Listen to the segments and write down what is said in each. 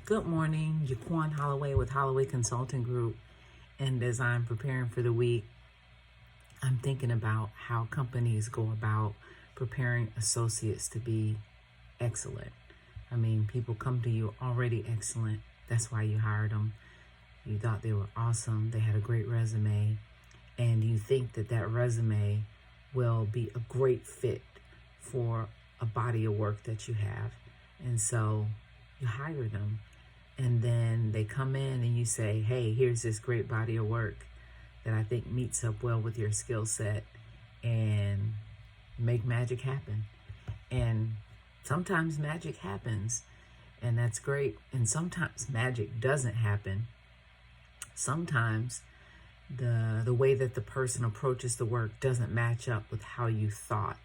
Good morning, Jaquan Holloway with Holloway Consulting Group. And as I'm preparing for the week, I'm thinking about how companies go about preparing associates to be excellent. I mean, people come to you already excellent. That's why you hired them. You thought they were awesome. They had a great resume. And you think that that resume will be a great fit for a body of work that you have. And so you hire them. And then they come in and you say, hey, here's this great body of work that I think meets up well with your skill set, and make magic happen. And sometimes magic happens, and that's great. And sometimes magic doesn't happen. Sometimes the way that the person approaches the work doesn't match up with how you thought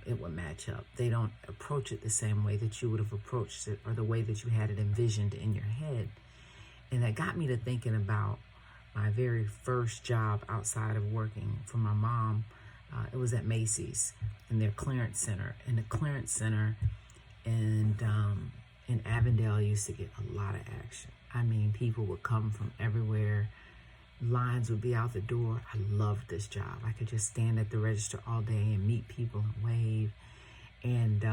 it would match up. They don't approach it the same way that you would have approached it, or the way that you had it envisioned in your head. And that got me to thinking about my very first job outside of working for my mom. It was at Macy's in their clearance center. And the clearance center in Avondale used to get a lot of action. I mean, people would come from everywhere. Lines would be out the door. I loved this job. I could just stand at the register all day and meet people and wave. And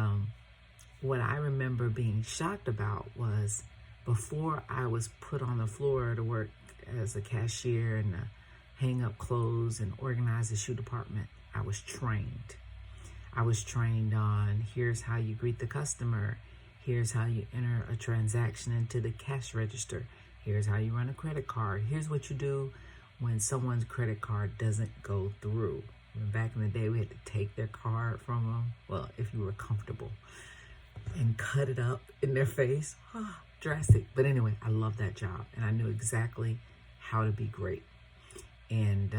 what I remember being shocked about was, before I was put on the floor to work as a cashier and hang up clothes and organize the shoe department, I was trained. I was trained on, here's how you greet the customer. Here's how you enter a transaction into the cash register. Here's how you run a credit card. Here's what you do when someone's credit card doesn't go through. Back in the day, we had to take their card from them, well, if you were comfortable, and cut it up in their face. Drastic. But anyway, I loved that job, and I knew exactly how to be great. And,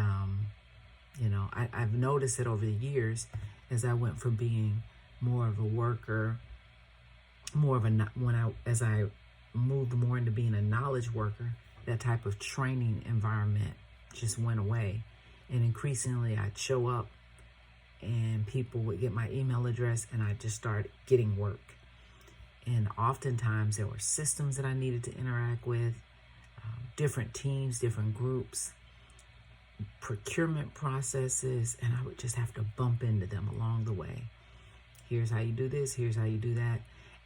I've noticed it over the years as I went from being more of a worker, as I moved more into being a knowledge worker, that type of training environment just went away. And increasingly I'd show up and people would get my email address and I just started getting work. And oftentimes there were systems that I needed to interact with, different teams, different groups, procurement processes, and I would just have to bump into them along the way. Here's how you do this, here's how you do that.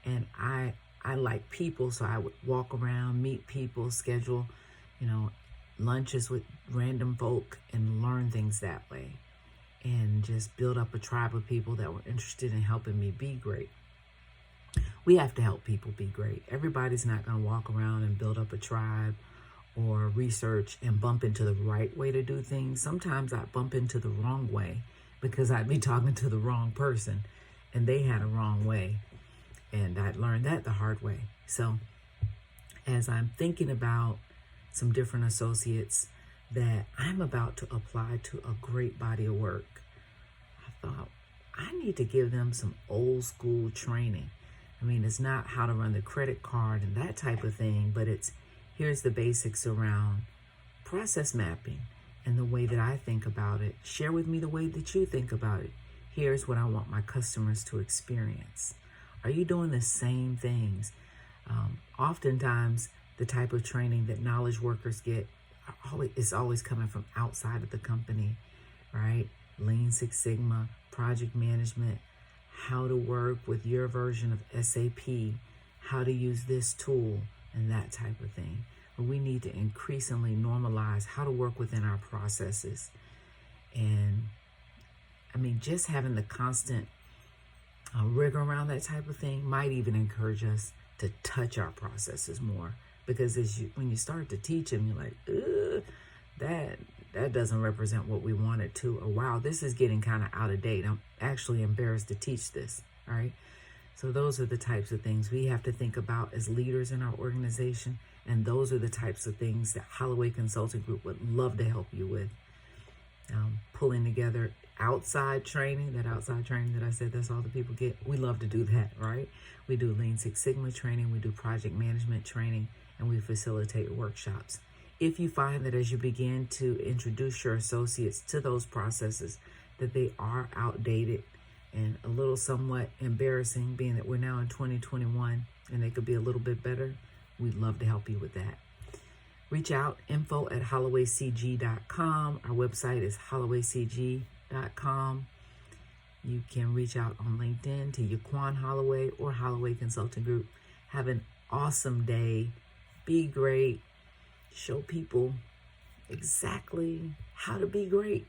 And I like people, so I would walk around, meet people, schedule, lunches with random folk, and learn things that way. And just build up a tribe of people that were interested in helping me be great. We have to help people be great. Everybody's not going to walk around and build up a tribe or research and bump into the right way to do things. Sometimes I bump into the wrong way because I'd be talking to the wrong person and they had a wrong way. And I learned that the hard way. So as I'm thinking about some different associates that I'm about to apply to a great body of work, I thought I need to give them some old school training. I mean, it's not how to run the credit card and that type of thing, but it's, here's the basics around process mapping and the way that I think about it. Share with me the way that you think about it. Here's what I want my customers to experience. Are you doing the same things? Oftentimes, the type of training that knowledge workers get is always coming from outside of the company, right? Lean Six Sigma, project management, how to work with your version of SAP, how to use this tool, and that type of thing. But we need to increasingly normalize how to work within our processes. And I mean, just having the constant rigor around that type of thing might even encourage us to touch our processes more, because when you start to teach them, you're like, that doesn't represent what we want it to, or wow, this is getting kind of out of date. I'm actually embarrassed to teach this. All right. So those are the types of things we have to think about as leaders in our organization. And those are the types of things that Holloway Consulting Group would love to help you with. Pulling together outside training that I said, that's all the people get. We love to do that, right? We do Lean Six Sigma training, we do project management training, and we facilitate workshops. If you find that as you begin to introduce your associates to those processes, that they are outdated, and a little somewhat embarrassing, being that we're now in 2021 and they could be a little bit better, we'd love to help you with that. Reach out, info@hollowaycg.com. Our website is hollowaycg.com. You can reach out on LinkedIn to Yaquan Holloway or Holloway Consulting Group. Have an awesome day. Be great. Show people exactly how to be great.